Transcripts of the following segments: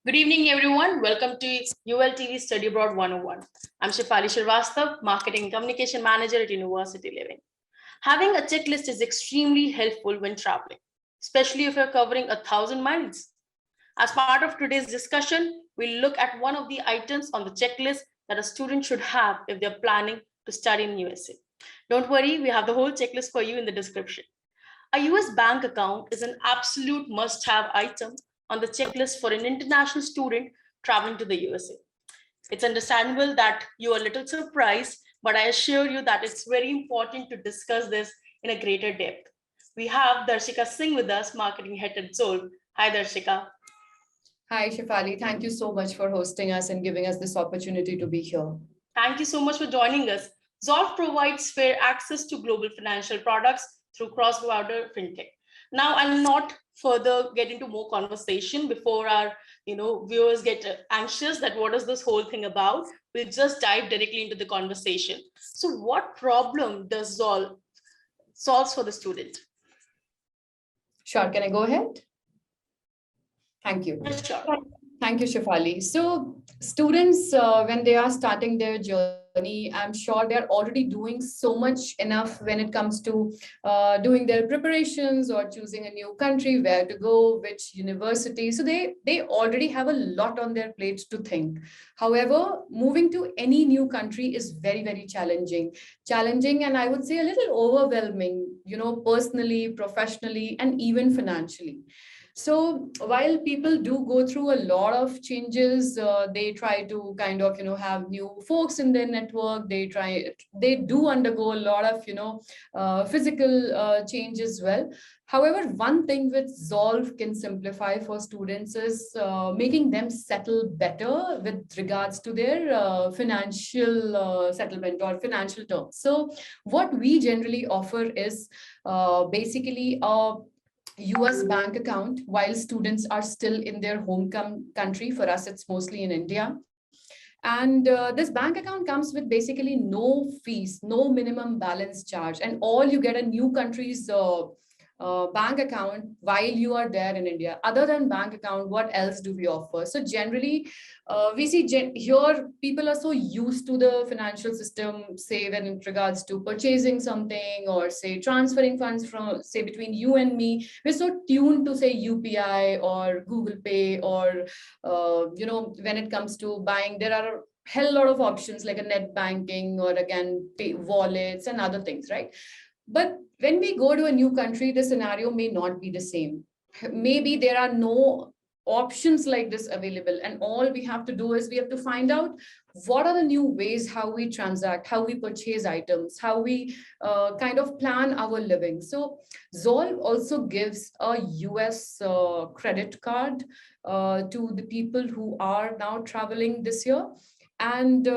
Good evening, everyone. Welcome to ULTV Study Abroad 101. I'm Shefali Shrivastava, Marketing and Communication Manager at University Living. Having a checklist is extremely helpful when traveling, especially if you're covering 1,000 miles. As part of today's discussion, we'll look at one of the items on the checklist that a student should have if they're planning to study in USA. Don't worry, we have the whole checklist for you in the description. A US bank account is an absolute must-have item on the checklist for an international student traveling to the USA. It's understandable that you are a little surprised, but I assure you that it's very important to discuss this in a greater depth. We have Darshika Singh with us, marketing head at Zolve. Hi, Darshika. Hi, Shefali. Thank you so much for hosting us and giving us this opportunity to be here. Thank you so much for joining us. Zolve provides fair access to global financial products through cross-border fintech. Now, I'll not further get into more conversation before our viewers get anxious that what is this whole thing about. We'll just dive directly into the conversation. So what problem does Zolve solves for the student? Sure, can I go ahead? Thank you. Sure. Thank you, Shefali. So students, when they are starting their journey, I'm sure they're already doing so much enough when it comes to doing their preparations or choosing a new country, where to go, which university. So they already have a lot on their plate to think. However, moving to any new country is very, very challenging, and I would say a little overwhelming, personally, professionally, and even financially. So while people do go through a lot of changes, they try to kind of, have new folks in their network. They do undergo a lot of, physical change as well. However, one thing which Zolve can simplify for students is making them settle better with regards to their financial settlement or financial terms. So what we generally offer is basically a US bank account while students are still in their home country. For us, it's mostly in India. And this bank account comes with basically no fees, no minimum balance charge, and all you get a new country's bank account while you are there in India. Other than bank account, what else do we offer? So generally, we see here people are so used to the financial system, say when it regards to purchasing something or say transferring funds from say between you and me. We're so tuned to say UPI or Google Pay or when it comes to buying, there are a hell lot of options like a net banking or again pay wallets and other things, right? But when we go to a new country, the scenario may not be the same. Maybe there are no options like this available, and all we have to do is we have to find out what are the new ways how we transact, how we purchase items, how we kind of plan our living. So Zolve also gives a US credit card to the people who are now traveling this year. And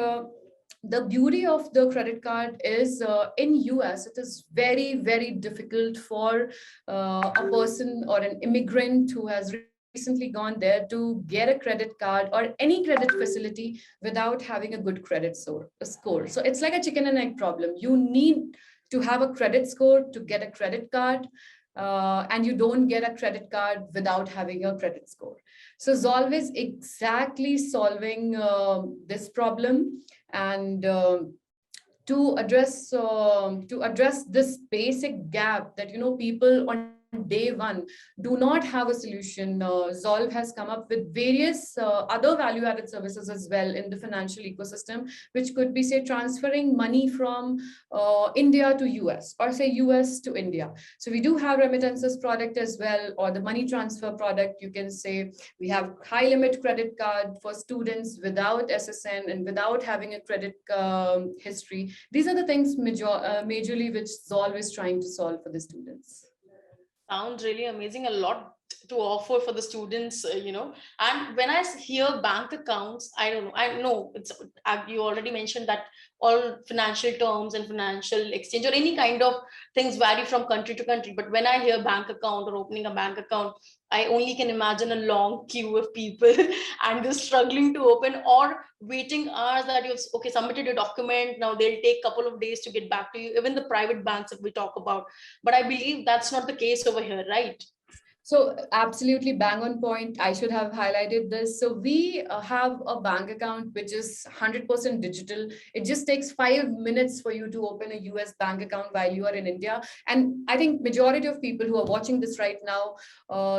the beauty of the credit card is in US, it is very, very difficult for a person or an immigrant who has recently gone there to get a credit card or any credit facility without having a good credit score. So it's like a chicken and egg problem. You need to have a credit score to get a credit card. And you don't get a credit card without having a credit score. So Zolve is exactly solving this problem, and to address this basic gap that people on day one do not have a solution. Zolve has come up with various other value-added services as well in the financial ecosystem, which could be say transferring money from India to US or say US to India. So we do have remittances product as well, or the money transfer product. You can say we have high limit credit card for students without SSN and without having a credit history. These are the things majorly which Zolve is trying to solve for the students. Sounds really amazing. A lot to offer for the students, And when I hear bank accounts, I don't know. I know you already mentioned that all financial terms and financial exchange or any kind of things vary from country to country. But when I hear bank account or opening a bank account, I only can imagine a long queue of people and they're struggling to open or waiting hours that you've submitted a document. Now they'll take a couple of days to get back to you, even the private banks that we talk about. But I believe that's not the case over here, right? So absolutely bang on point. I should have highlighted this. So we have a bank account which is 100% digital. It just takes 5 minutes for you to open a US bank account while you are in India. And I think majority of people who are watching this right now,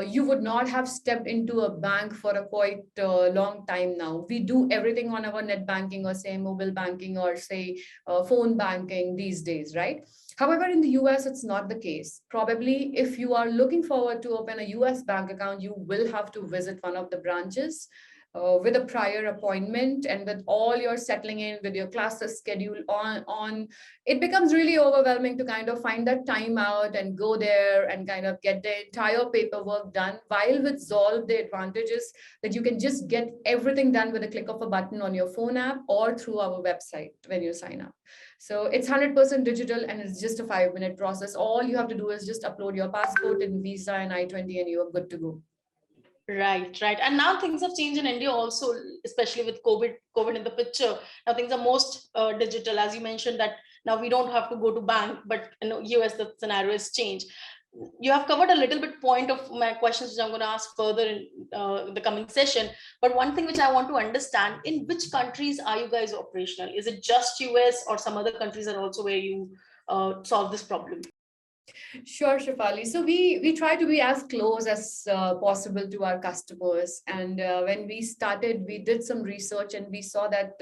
you would not have stepped into a bank for a quite long time now. We do everything on our net banking or say mobile banking or say phone banking these days, right? However, in the US, it's not the case. Probably, if you are looking forward to open a US bank account, you will have to visit one of the branches with a prior appointment and with all your settling in with your classes schedule on. It becomes really overwhelming to kind of find that time out and go there and kind of get the entire paperwork done. While with Zolve, the advantage is that you can just get everything done with a click of a button on your phone app or through our website when you sign up. So it's 100% digital and it's just a 5 minute process. All you have to do is just upload your passport and visa and I-20 and you are good to go. Right, right. And now things have changed in India also, especially with COVID in the picture. Now things are most digital, as you mentioned that now we don't have to go to bank, but in US the scenario has changed. You have covered a little bit point of my questions, which I'm going to ask further in the coming session. But one thing which I want to understand, in which countries are you guys operational? Is it just US or some other countries are also where you solve this problem? Sure, Shafali. So we try to be as close as possible to our customers. And when we started, we did some research and we saw that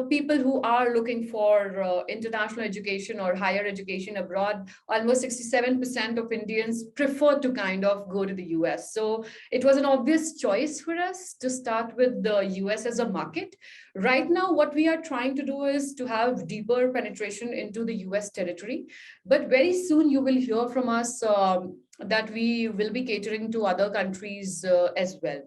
people who are looking for international education or higher education abroad, almost 67% of Indians prefer to kind of go to the US. So it was an obvious choice for us to start with the US as a market. Right now, what we are trying to do is to have deeper penetration into the US territory. But very soon you will hear from us that we will be catering to other countries as well,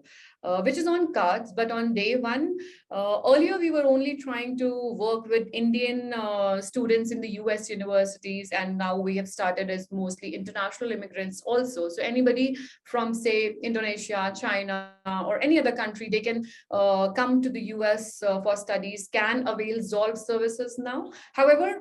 which is on cards. But on day one, earlier we were only trying to work with Indian students in the US universities, and now we have started as mostly international immigrants also. So anybody from say Indonesia, China, or any other country, they can come to the US for studies, can avail Zolve services now. However,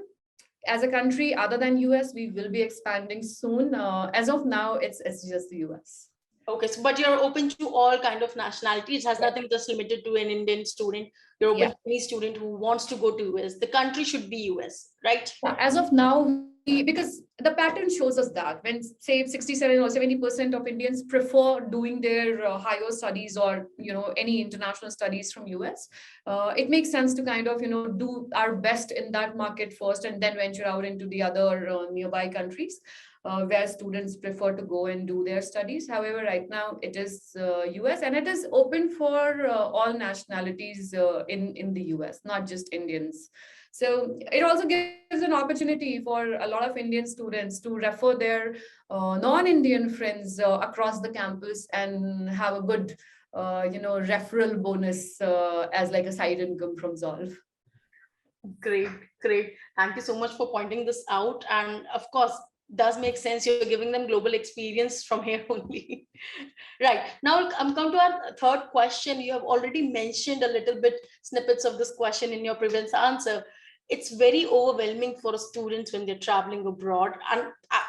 as a country other than US, we will be expanding soon. As of now, it's just the US. Okay, so but you're open to all kind of nationalities. It has nothing just limited to an Indian student. You're open to any student who wants to go to US. The country should be US, right? As of now, because the pattern shows us that when say 67 or 70% of Indians prefer doing their higher studies or any international studies from US, it makes sense to kind of do our best in that market first and then venture out into the other nearby countries. Where students prefer to go and do their studies. However, right now it is US and it is open for all nationalities in the US, not just Indians. So it also gives an opportunity for a lot of Indian students to refer their non-Indian friends across the campus and have a good referral bonus as like a side income from Zolve. Great, great. Thank you so much for pointing this out. And of course, does make sense. You're giving them global experience from here only. Right. Now I'm come to our third question. You have already mentioned a little bit snippets of this question in your previous answer. It's very overwhelming for students when they're traveling abroad and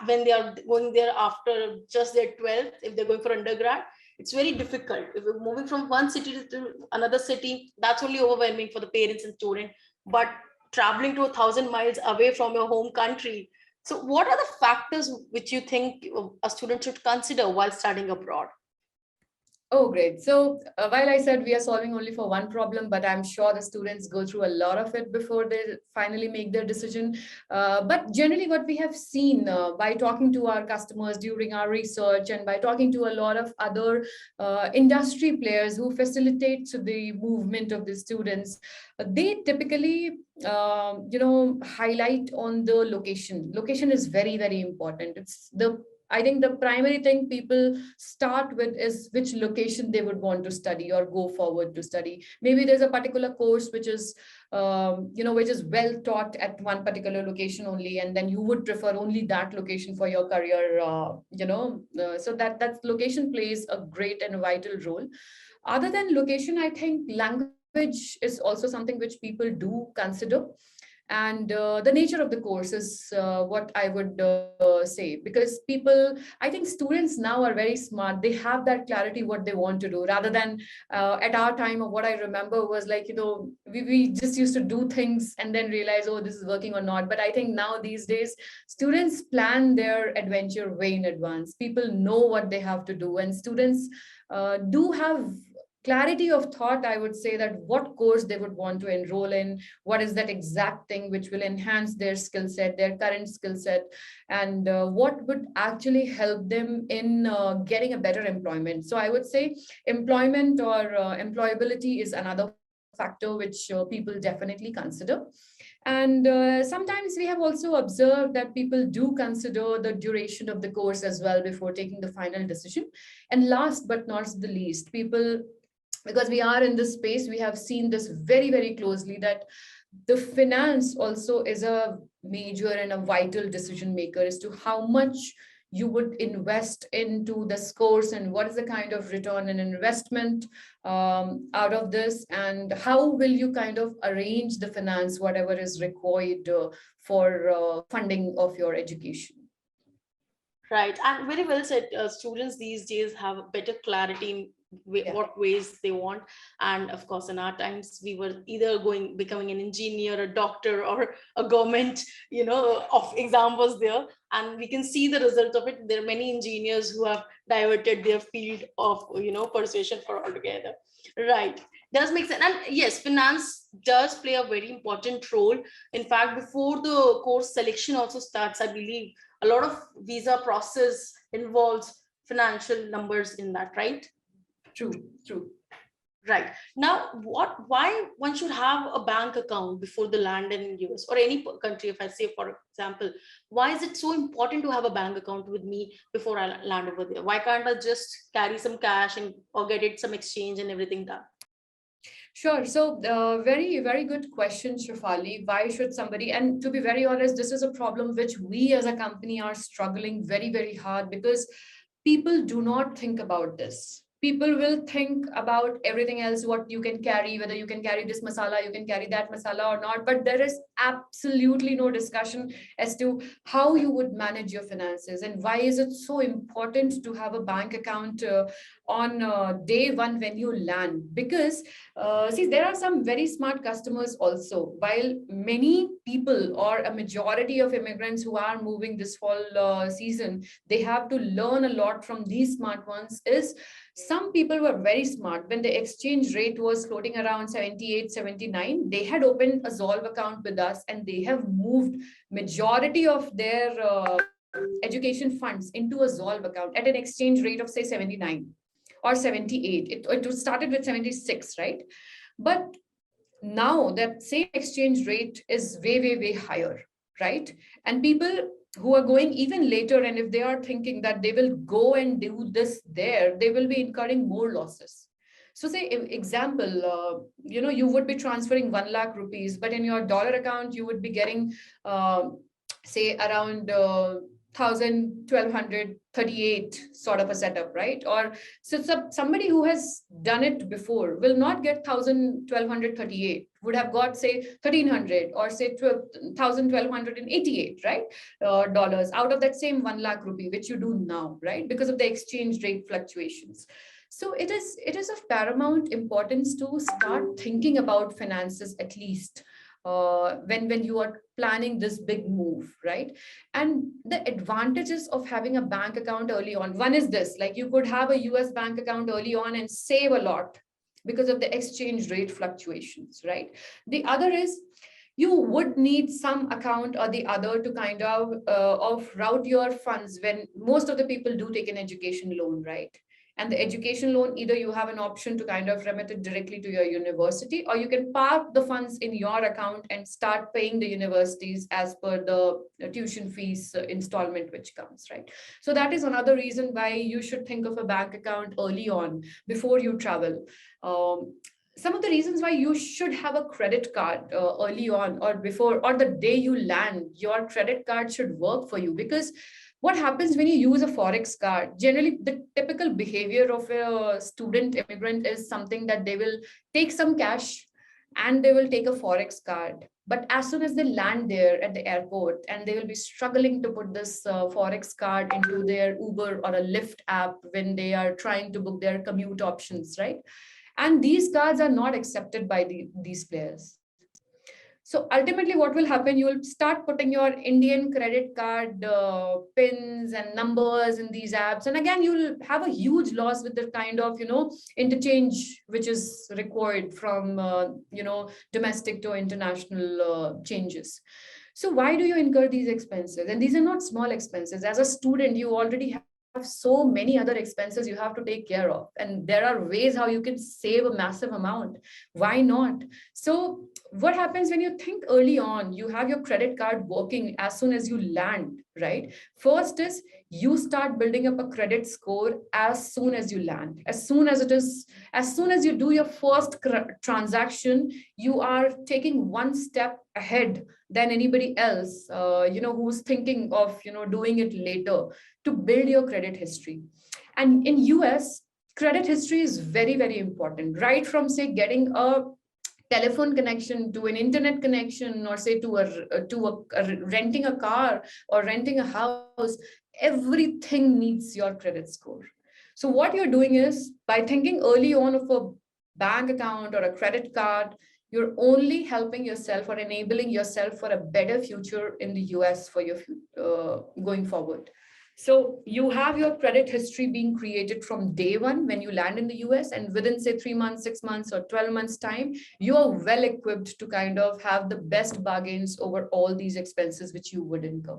when they are going there after just their 12th, if they're going for undergrad, it's very difficult. If we're moving from one city to another city, that's only overwhelming for the parents and student. But traveling to 1,000 miles away from your home country. So what are the factors which you think a student should consider while studying abroad? Oh, great. So while I said we are solving only for one problem, but I'm sure the students go through a lot of it before they finally make their decision. But generally what we have seen by talking to our customers during our research and by talking to a lot of other industry players who facilitate the movement of the students, they typically highlight on the location. Location is very, very important. I think the primary thing people start with is which location they would want to study or go forward to study. Maybe there's a particular course which is, which is well taught at one particular location only, and then you would prefer only that location for your career. So that location plays a great and vital role. Other than location, I think language is also something which people do consider. And the nature of the course is what I would say, because I think students now are very smart. They have that clarity what they want to do, rather than at our time, of what I remember was like, we just used to do things and then realize, oh, this is working or not. But I think now these days, students plan their adventure way in advance. People know what they have to do, and students do have clarity of thought, I would say, that what course they would want to enroll in, what is that exact thing which will enhance their skill set, their current skill set, and what would actually help them in getting a better employment. So I would say employment or employability is another factor which people definitely consider. And sometimes we have also observed that people do consider the duration of the course as well before taking the final decision. And last but not the least, people, because we are in this space, we have seen this very, very closely, that the finance also is a major and a vital decision maker as to how much you would invest into this course, and what is the kind of return and investment out of this, and how will you kind of arrange the finance, whatever is required for funding of your education. Right, and very well said. Students these days have a better clarity in Yeah. what ways they want. And of course, in our times, we were either becoming an engineer, a doctor, or a government, of exam was there. And we can see the result of it. There are many engineers who have diverted their field of, persuasion for altogether. Right. Does make sense. And yes, finance does play a very important role. In fact, before the course selection also starts, I believe a lot of visa process involves financial numbers in that, right? True. Right. Now, why one should have a bank account before the land in US or any country, if I say, for example, why is it so important to have a bank account with me before I land over there? Why can't I just carry some cash or get it some exchange and everything done? Sure. So, very, very good question, Shafali. Why should somebody, and to be very honest, this is a problem which we as a company are struggling very, very hard, because people do not think about this. People will think about everything else, what you can carry, whether you can carry this masala, you can carry that masala or not. But there is absolutely no discussion as to how you would manage your finances, and why is it so important to have a bank account on day one when you land. Because see, there are some very smart customers also. While many people, or a majority of immigrants who are moving this fall season, they have to learn a lot from these smart ones. Is some people were very smart. When the exchange rate was floating around 78, 79, they had opened a Zolve account with us, and they have moved majority of their education funds into a Zolve account at an exchange rate of say 79 or 78. It started with 76, right? But now that same exchange rate is way, way, way higher, right? And people who are going even later, and if they are thinking that they will go and do this there, they will be incurring more losses. So say, example, you would be transferring 1 lakh rupees, but in your dollar account, you would be getting, say, around 1,238 sort of a setup, right? Or so somebody who has done it before will not get 1,238, would have got say 1,300 or say 1,288, right? Dollars out of that same 1 lakh rupee, which you do now, right? Because of the exchange rate fluctuations. So it is of paramount importance to start thinking about finances, at least when you are planning this big move, right? And the advantages of having a bank account early on, one is this: like, you could have a US bank account early on and save a lot because of the exchange rate fluctuations, right? The other is, you would need some account or the other to kind of route your funds when most of the people do take an education loan, right? And the education loan, either you have an option to kind of remit it directly to your university, or you can park the funds in your account and start paying the universities as per the tuition fees installment which comes, right? So that is another reason why you should think of a bank account early on before you travel. Some of the reasons why you should have a credit card early on, or before, or the day you land, your credit card should work for you. Because what happens when you use a forex card, generally the typical behavior of a student immigrant is something that they will take some cash and they will take a Forex card. But as soon as they land there at the airport, and they will be struggling to put this Forex card into their Uber or a Lyft app when they are trying to book their commute options, right? And these cards are not accepted by these players. So ultimately, what will happen? You will start putting your Indian credit card pins and numbers in these apps, and again, you will have a huge loss with the kind of interchange which is required from domestic to international changes. So why do you incur these expenses? And these are not small expenses. As a student, you already have so many other expenses you have to take care of, and there are ways how you can save a massive amount. Why not? So what happens when you think early on, you have your credit card working as soon as you land, right? First is you start building up a credit score as soon as you land. As soon as you do your first transaction, you are taking one step ahead than anybody else, who's thinking of, doing it later, to build your credit history. And in US, credit history is very, very important, right from, say, getting a telephone connection to an internet connection, or say to renting a car or renting a house. Everything needs your credit score. So what you're doing is, by thinking early on of a bank account or a credit card, you're only helping yourself or enabling yourself for a better future in the US for your going forward. So you have your credit history being created from day one when you land in the US, and within, say, 3 months, 6 months, or 12 months time, you are well equipped to kind of have the best bargains over all these expenses which you would incur.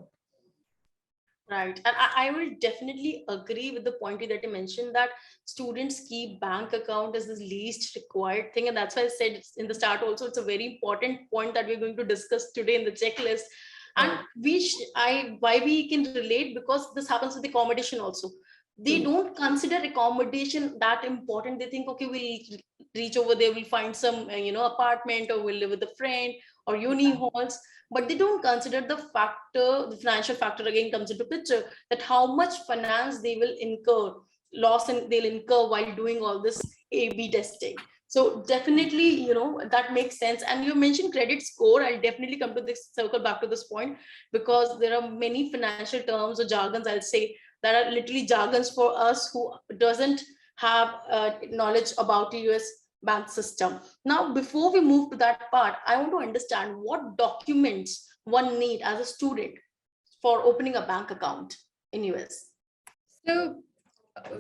Right. And I will definitely agree with the point that you mentioned, that students keep bank account as the least required thing. And that's why I said it's in the start also, it's a very important point that we're going to discuss today in the checklist. And why we can relate, because this happens with accommodation also. They don't consider accommodation that important. They think, okay, we'll reach over there, we'll find some, apartment, or we'll live with a friend, or uni halls. But they don't consider the financial factor again comes into picture, that how much finance they will incur, loss, and they'll incur while doing all this A/B testing. So definitely, that makes sense. And you mentioned credit score. I'll definitely come to this, circle back to this point, because there are many financial terms or jargons, I'll say, that are literally jargons for us who doesn't have knowledge about the US bank system. Now, before we move to that part, I want to understand what documents one need as a student for opening a bank account in US. So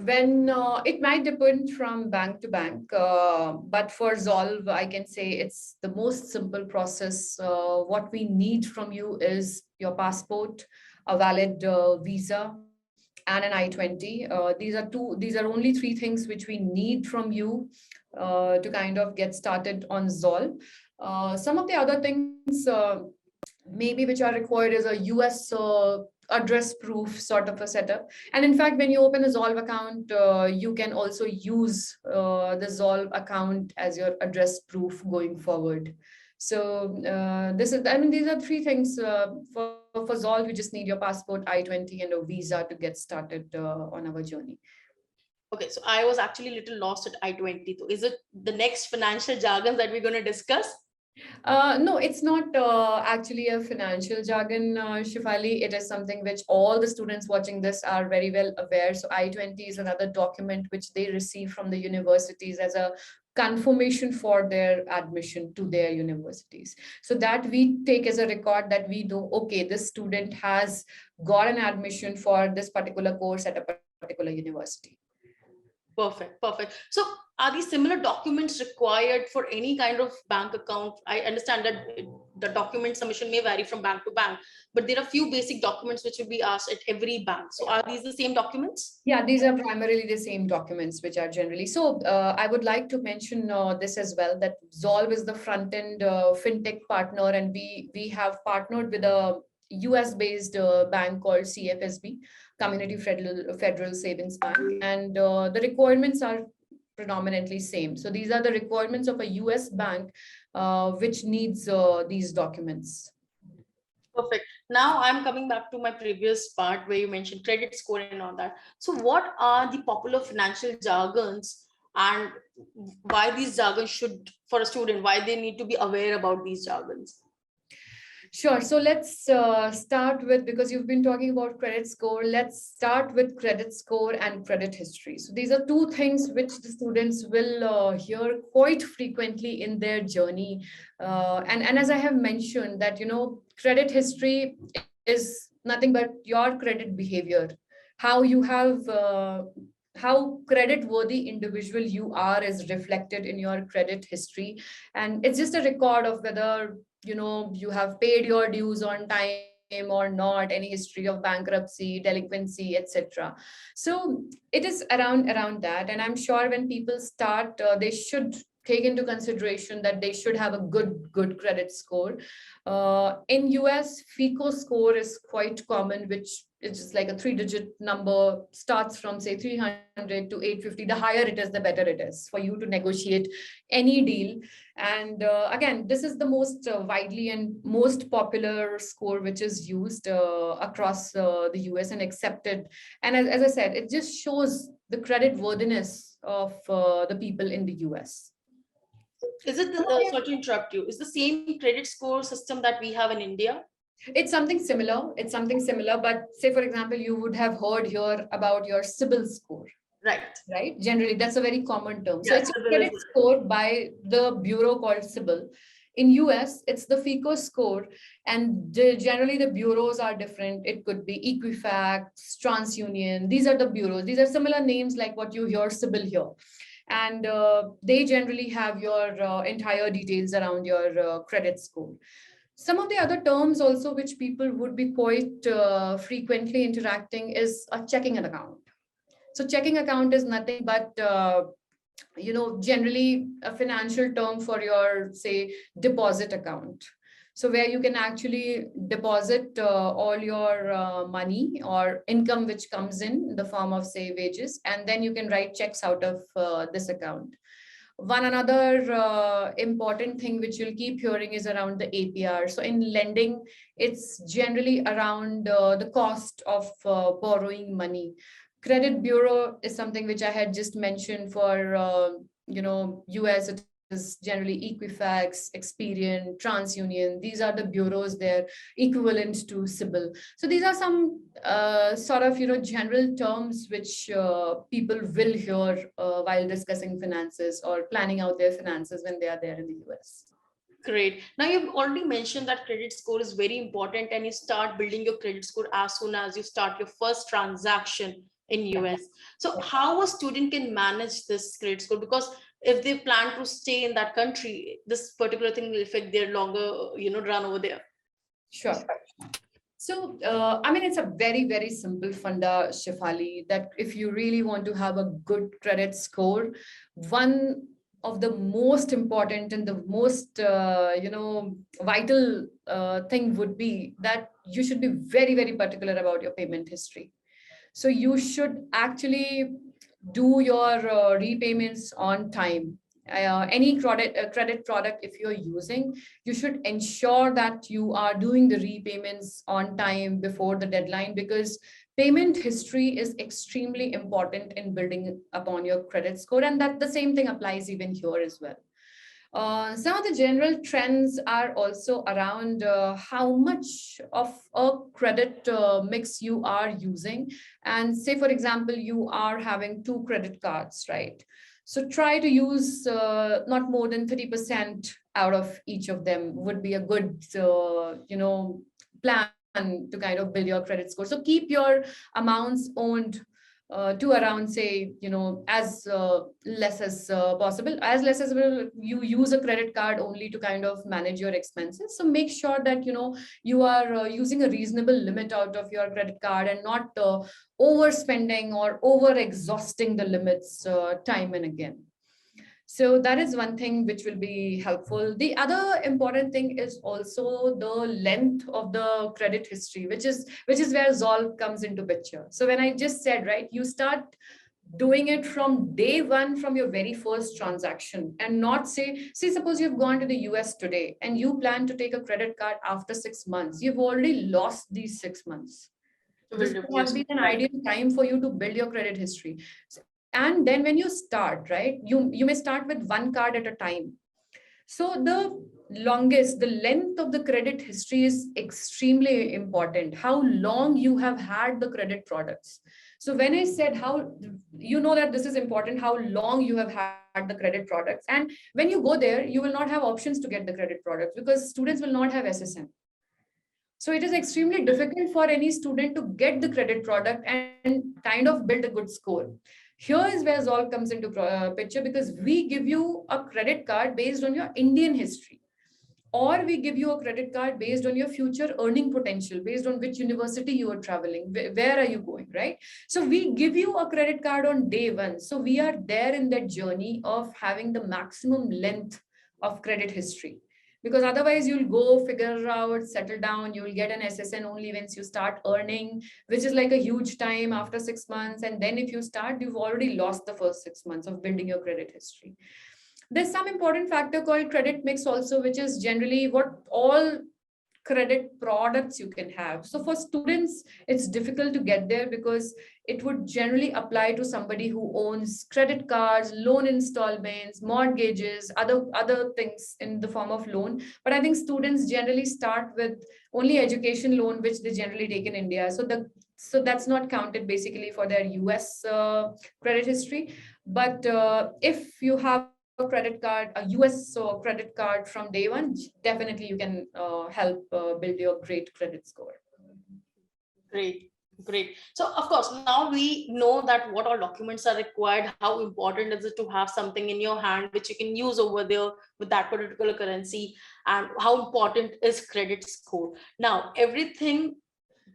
when it might depend from bank to bank, but for Zolve, I can say it's the most simple process. What we need from you is your passport, a valid visa, and an I-20. These are only three things which we need from you to kind of get started on Zolve. Some of the other things maybe which are required is a US address proof sort of a setup. And in fact, when you open a Zolve account, you can also use the Zolve account as your address proof going forward. So these are three things for Zolve. You just need your passport, I-20, and a visa to get started on our journey. Okay, so I was actually a little lost at I-20. So is it the next financial jargon that we're going to discuss? No, it's not actually a financial jargon, Shifali. It is something which all the students watching this are very well aware. So I-20 is another document which they receive from the universities as a confirmation for their admission to their universities. So that we take as a record that we know, okay, this student has got an admission for this particular course at a particular university. Perfect, perfect. So are these similar documents required for any kind of bank account? I understand that the document submission may vary from bank to bank, but there are few basic documents which will be asked at every bank. So are these the same documents? Yeah, these are primarily the same documents which are generally. So I would like to mention this as well, that Zolve is the front end fintech partner, and we have partnered with a US based bank called CFSB, Community Federal Savings Bank, and the requirements are predominantly same. So these are the requirements of a US bank which needs these documents. Perfect. Now I'm coming back to my previous part where you mentioned credit score and all that. So what are the popular financial jargons and why these jargons should, for a student, why they need to be aware about these jargons? Sure. So let's start with, because you've been talking about credit score, let's start with credit score and credit history. So these are two things which the students will hear quite frequently in their journey. And as I have mentioned that, credit history is nothing but your credit behavior, how you have how credit worthy individual you are is reflected in your credit history. And it's just a record of whether you have paid your dues on time or not, any history of bankruptcy, delinquency, etc. So it is around that. And I'm sure when people start, they should take into consideration that they should have a good credit score. In US, FICO score is quite common, which is just like a 3-digit number, starts from say 300 to 850. The higher it is, the better it is for you to negotiate any deal. And again, this is the most widely and most popular score which is used across the US and accepted. And as I said, it just shows the credit worthiness of the people in the US. Is it, sorry to interrupt you, is the same credit score system that we have in India? It's something similar. It's something similar. But say, for example, you would have heard here about your SIBIL score. Right. Generally, that's a very common term. So it's a credit score by the bureau called SIBIL. In US, it's the FICO score, and generally the bureaus are different. It could be Equifax, TransUnion. These are the bureaus. These are similar names like what you hear SIBIL here. And they generally have your entire details around your credit score. Some of the other terms also which people would be quite frequently interacting is a checking account. So checking account is nothing but, generally a financial term for your, say, deposit account. So where you can actually deposit all your money or income which comes in the form of, say, wages, and then you can write checks out of this account. One another important thing which you'll keep hearing is around the APR. So in lending, it's generally around the cost of borrowing money. Credit bureau is something which I had just mentioned for, US. It is generally Equifax, Experian, TransUnion. These are the bureaus, they're equivalent to SIBIL. So these are some sort of, general terms which people will hear while discussing finances or planning out their finances when they are there in the US. Great. Now you've already mentioned that credit score is very important, and you start building your credit score as soon as you start your first transaction in US. So how a student can manage this credit score? Because if they plan to stay in that country, this particular thing will affect their longer, run over there. Sure. So, it's a very, very simple funda, Shefali, that if you really want to have a good credit score, one of the most important and the most, vital thing would be that you should be very, very particular about your payment history. So you should actually do your repayments on time. Any credit product, if you're using, you should ensure that you are doing the repayments on time before the deadline, because payment history is extremely important in building upon your credit score. And that the same thing applies even here as well. Some of the general trends are also around how much of a credit mix you are using. And say, for example, you are having 2 credit cards, right? So try to use not more than 30% out of each of them would be a good, plan to kind of build your credit score. So keep your amounts owned to around, say, as less as possible. As less as you use a credit card only to kind of manage your expenses. So make sure that, you are using a reasonable limit out of your credit card and not overspending or over exhausting the limits time and again. So that is one thing which will be helpful. The other important thing is also the length of the credit history, which is where Zolve comes into picture. So when I just said, right, you start doing it from day one, from your very first transaction, and not say, suppose you've gone to the US today and you plan to take a credit card after 6 months. You've already lost these 6 months. This would have been an ideal time for you to build your credit history. And then when you start, right, you may start with one card at a time. So the length of the credit history is extremely important. How long you have had the credit products. So when I said how, you know that this is important, how long you have had the credit products. And when you go there, you will not have options to get the credit products because students will not have SSN. So it is extremely difficult for any student to get the credit product and kind of build a good score. Here is where Zolve comes into picture, because we give you a credit card based on your Indian history, or we give you a credit card based on your future earning potential, based on which university you are traveling, where are you going, right? So we give you a credit card on day one. So we are there in that journey of having the maximum length of credit history, because otherwise you'll go figure out, settle down, you will get an SSN only once you start earning, which is like a huge time after 6 months. And then if you start, you've already lost the first 6 months of building your credit history. There's some important factor called credit mix also, which is generally what all credit products you can have. So for students, it's difficult to get there because it would generally apply to somebody who owns credit cards, loan installments, mortgages, other things in the form of loan. But I think students generally start with only education loan, which they generally take in India. So that's not counted basically for their US credit history. But if you have a credit card, a US credit card from day one, definitely you can help build your great credit score. Great, great. So of course, now we know that what all documents are required, how important is it to have something in your hand which you can use over there with that particular currency, and how important is credit score. Now, everything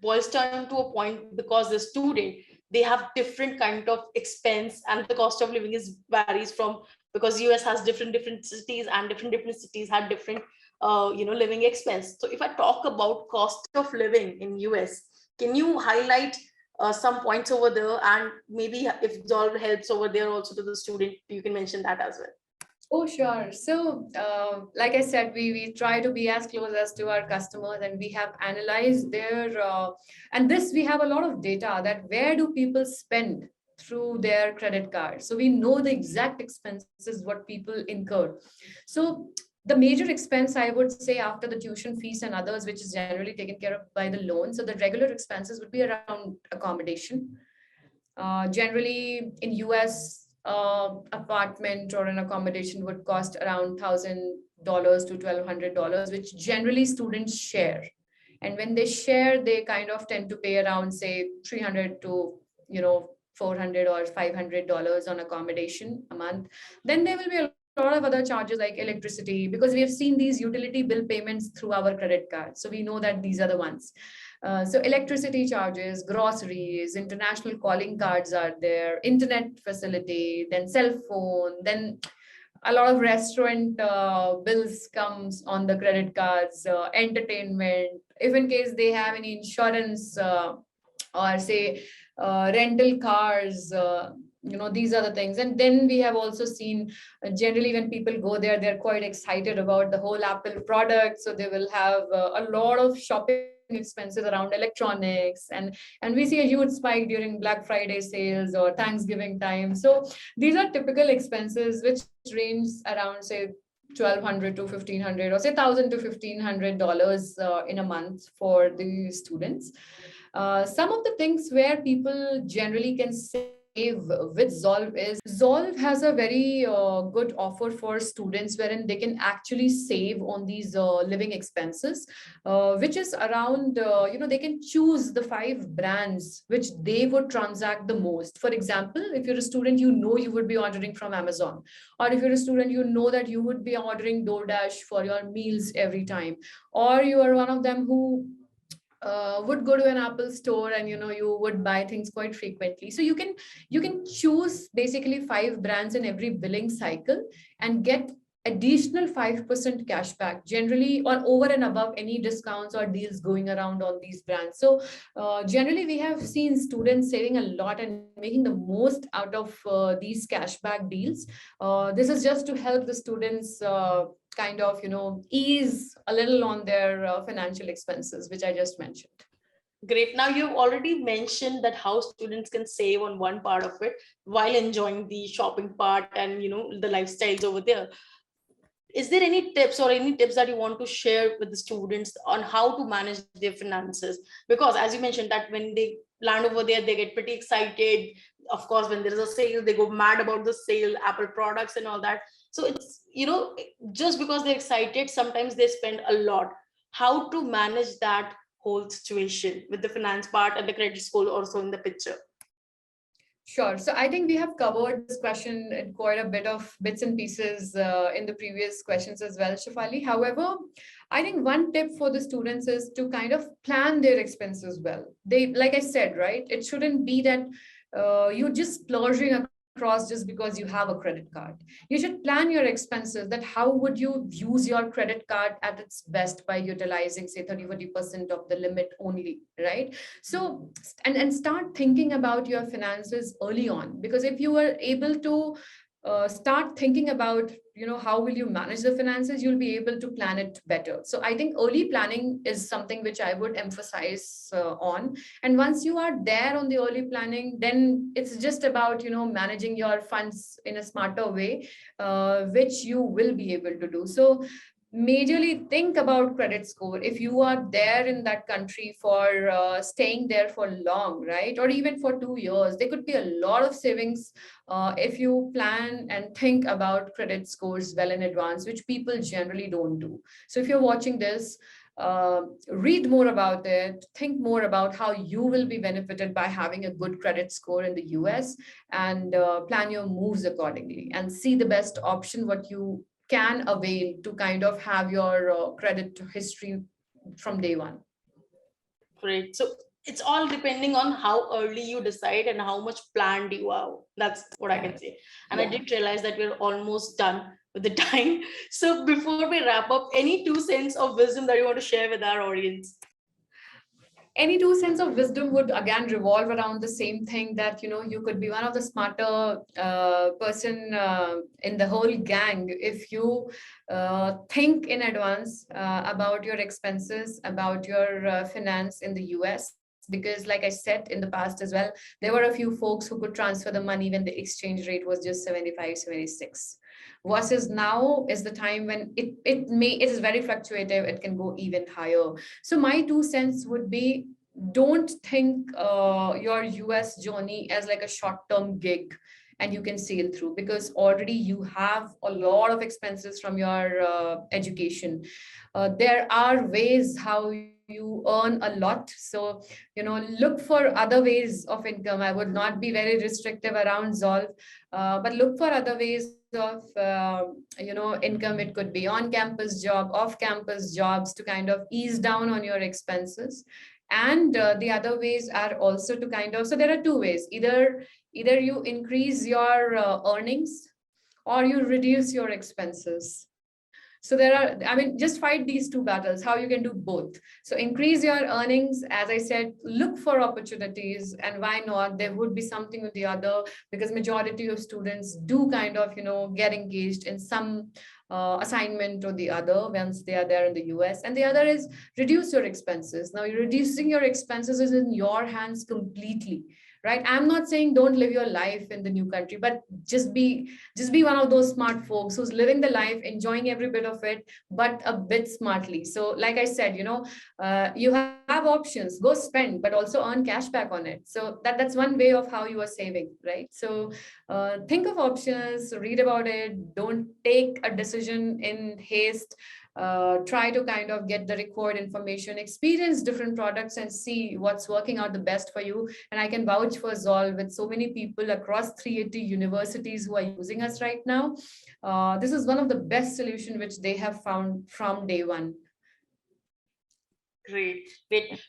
boils down to a point, because the student, they have different kind of expense, and the cost of living is varies from, because US has different cities, and different cities have different living expense. So if I talk about cost of living in US, can you highlight some points over there, and maybe if Zolve helps over there also to the student, you can mention that as well. Oh, sure. So, like I said, we try to be as close as to our customers, and we have analyzed and this we have a lot of data that where do people spend through their credit card. So we know the exact expenses what people incur. So the major expense, I would say, after the tuition fees and others, which is generally taken care of by the loan. So the regular expenses would be around accommodation. Generally, in US, apartment or an accommodation would cost around $1,000 to $1,200, which generally students share. And when they share, they kind of tend to pay around, say, 300 to $400 or $500 on accommodation a month. Then there will be a lot of other charges like electricity, because we have seen these utility bill payments through our credit card. So we know that these are the ones. So electricity charges, groceries, international calling cards are there, internet facility, then cell phone, then a lot of restaurant bills comes on the credit cards, entertainment, if in case they have any insurance or say rental cars, these are the things. And then we have also seen generally when people go there, they're quite excited about the whole Apple product. So they will have a lot of shopping expenses around electronics, and we see a huge spike during Black Friday sales or Thanksgiving time. So these are typical expenses which range around, say, 1,200 to 1,500, or say 1,000 to $1,500 in a month for the students. Some of the things where people generally can save with Zolve is Zolve has a very good offer for students wherein they can actually save on these living expenses, which is around, they can choose the 5 brands which they would transact the most. For example, if you're a student, you would be ordering from Amazon, or if you're a student, that you would be ordering DoorDash for your meals every time, or you are one of them who would go to an Apple store and you would buy things quite frequently. So you can choose basically 5 brands in every billing cycle and get additional 5% cashback generally, or over and above any discounts or deals going around on these brands. So generally we have seen students saving a lot and making the most out of these cashback deals. This is just to help the students kind of ease a little on their financial expenses, which I just mentioned. Great. Now you've already mentioned that how students can save on one part of it while enjoying the shopping part and the lifestyles over there. Is there any tips that you want to share with the students on how to manage their finances? Because as you mentioned that when they land over there, they get pretty excited. Of course, when there is a sale, they go mad about the sale, Apple products and all that. So it's, just because they're excited, sometimes they spend a lot. How to manage that whole situation with the finance part and the credit score also in the picture? Sure. So I think we have covered this question in quite a bit of bits and pieces in the previous questions as well, Shafali. However, I think one tip for the students is to kind of plan their expenses well. They, like I said, right, it shouldn't be that you just splurging across just because you have a credit card. You should plan your expenses, that how would you use your credit card at its best by utilizing say 30-40% of the limit only, right? So and start thinking about your finances early on, because if you are able to start thinking about how will you manage the finances, you'll be able to plan it better. So I think early planning is something which I would emphasize on. And once you are there on the early planning, then it's just about managing your funds in a smarter way, which you will be able to do. So majorly think about credit score. If you are there in that country for staying there for long, right, or even for 2 years, there could be a lot of savings if you plan and think about credit scores well in advance, which people generally don't do. So if you're watching this, read more about it, think more about how you will be benefited by having a good credit score in the US, and plan your moves accordingly and see the best option what you can avail to kind of have your credit history from day one. Great. So it's all depending on how early you decide and how much planned you are. That's what I can say. And I did realize that we're almost done with the time. So before we wrap up, any 2 cents of wisdom that you want to share with our audience? Any 2 cents of wisdom would again revolve around the same thing, that you could be one of the smarter person in the whole gang if you think in advance about your expenses, about your finance in the US. Because like I said in the past as well, there were a few folks who could transfer the money when the exchange rate was just 75, 76, versus now is the time when it is very fluctuative, it can go even higher. So my 2 cents would be, don't think your US journey as like a short-term gig and you can sail through, because already you have a lot of expenses from your education. There are ways how you earn a lot. So, look for other ways of income. I would not be very restrictive around Zolve, but look for other ways of, income. It could be on campus job, off campus jobs to kind of ease down on your expenses. And the other ways are also to kind of, so there are two ways, either you increase your earnings or you reduce your expenses. So there are, I mean, just fight these two battles, how you can do both. So increase your earnings, as I said, look for opportunities, and why not? There would be something with the other, because majority of students do kind of, get engaged in some assignment or the other once they are there in the US. And the other is reduce your expenses. Now, reducing your expenses is in your hands completely, right? I'm not saying don't live your life in the new country, but just be one of those smart folks who's living the life, enjoying every bit of it, but a bit smartly. So like I said, you have options, go spend, but also earn cash back on it. So that's one way of how you are saving, right? So think of options, read about it, don't take a decision in haste. Try to kind of get the required information, experience different products, and see what's working out the best for you. And I can vouch for Zolve with so many people across 380 universities who are using us right now. This is one of the best solution which they have found from day one. Great.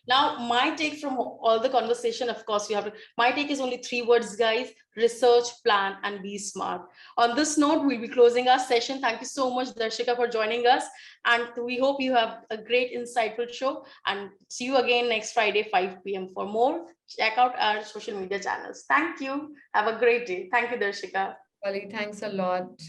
Now, my take from all the conversation, of course, my take is only 3 words, guys: research, plan, and be smart. On this note, we'll be closing our session. Thank you so much, Darshika, for joining us. And we hope you have a great, insightful show. And see you again next Friday, 5 p.m. For more, check out our social media channels. Thank you. Have a great day. Thank you, Darshika. Wally, thanks a lot.